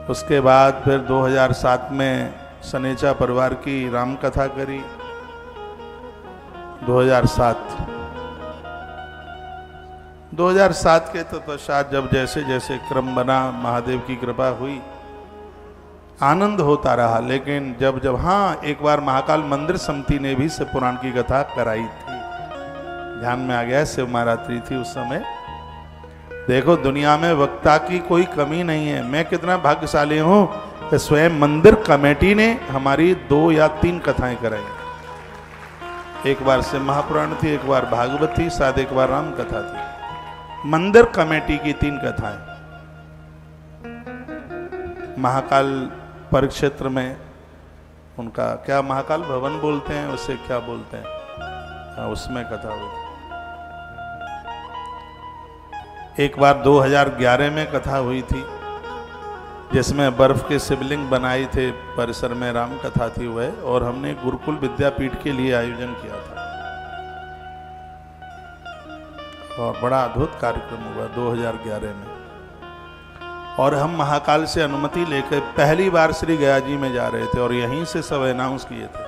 उसके बाद फिर 2007 में सनेचा परिवार की राम कथा करी। 2007 के तत्पश्चात जब जैसे जैसे क्रम बना, महादेव की कृपा हुई, आनंद होता रहा। लेकिन जब जब हाँ, एक बार महाकाल मंदिर समिति ने भी शिव पुराण की कथा कराई थी, ध्यान में आ गया। शिव महारात्रि थी उस समय। देखो, दुनिया में वक्ता की कोई कमी नहीं है। मैं कितना भाग्यशाली हूं कि स्वयं मंदिर कमेटी ने हमारी 2 या 3 कथाएं कराई। एक बार शिव महापुराण थी, एक बार भागवत थी, शायद एक बार राम कथा थी। मंदिर कमेटी की 3 कथाएं। महाकाल परिक्षेत्र में उनका क्या महाकाल भवन बोलते हैं, उसे क्या बोलते हैं, उसमें कथा हुई। एक बार 2011 में कथा हुई थी, जिसमें बर्फ के शिवलिंग बनाए थे, परिसर में राम कथा थी वह, और हमने गुरुकुल विद्यापीठ के लिए आयोजन किया था और बड़ा अद्भुत कार्यक्रम हुआ 2011 में। और हम महाकाल से अनुमति लेकर पहली बार श्री गया जी में जा रहे थे और यहीं से सब अनाउंस किए थे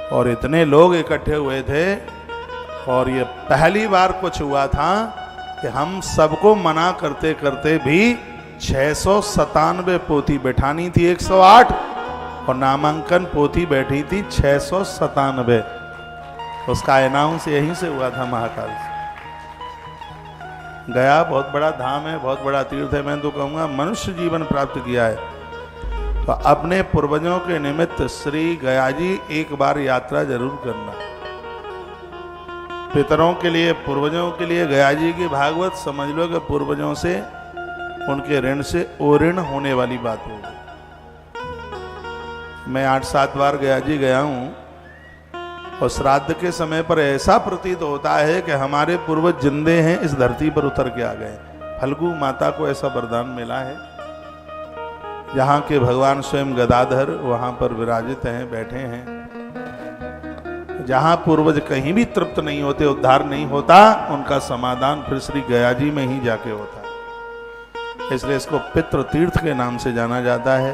और इतने लोग इकट्ठे हुए थे। और ये पहली बार कुछ हुआ था कि हम सबको मना करते करते भी 697 पोथी बैठानी थी 108 और नामांकन पोथी बैठी थी 697। उसका अनाउंस यहीं से हुआ था, महाकाल से। गया बहुत बड़ा धाम है, बहुत बड़ा तीर्थ है। मैं तो कहूँगा मनुष्य जीवन प्राप्त किया है तो अपने पूर्वजों के निमित्त श्री गया जी एक बार यात्रा जरूर करना। पितरों के लिए, पूर्वजों के लिए गया जी की भागवत समझ लो कि पूर्वजों से, उनके ऋण से ओऋण होने वाली बात होगी। मैं 8-7 बार गया जी गया हूं और श्राद्ध के समय पर ऐसा प्रतीत होता है कि हमारे पूर्वज जिंदे हैं, इस धरती पर उतर के आ गए। फल्गु माता को ऐसा वरदान मिला है। जहाँ के भगवान स्वयं गदाधर वहां पर विराजित हैं, बैठे हैं। जहां पूर्वज कहीं भी तृप्त नहीं होते, उद्धार नहीं होता, उनका समाधान फिर श्री गया जी में ही जाके होता है। इसलिए इसको पितृ तीर्थ के नाम से जाना जाता है।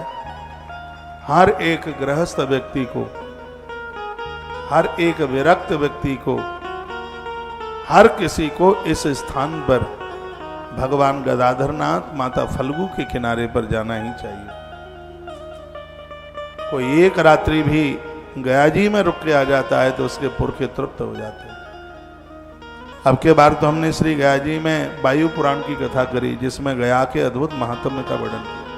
हर एक गृहस्थ व्यक्ति को, हर एक विरक्त व्यक्ति को, हर किसी को इस स्थान पर भगवान गदाधरनाथ, माता फल्गु के किनारे पर जाना ही चाहिए। कोई एक रात्रि भी गया जी में रुक के आ जाता है तो उसके पुरखे तृप्त हो जाते हैं। अब के बार तो हमने श्री गया जी में वायु पुराण की कथा करी, जिसमें गया के अद्भुत महात्म्य का वर्णन किया,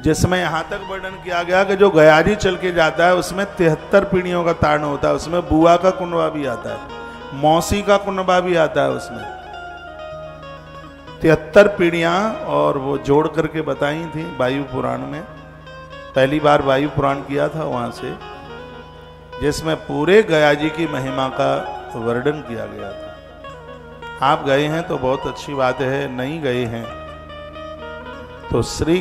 जिसमें यहां तक वर्णन किया गया कि जो गया जी चल के जाता है उसमें 73 पीढ़ियों का तारण होता है। उसमें बुआ का कुंडवा भी आता है, मौसी का कुंडवा भी आता है। उसमें 73 पीढ़ियां और वो जोड़ करके बताई थी वायु पुराण में। पहली बार वायु पुराण किया था वहां से, जिसमें पूरे गया जी की महिमा का वर्णन किया गया था। आप गए हैं तो बहुत अच्छी बात है, नहीं गए हैं तो श्री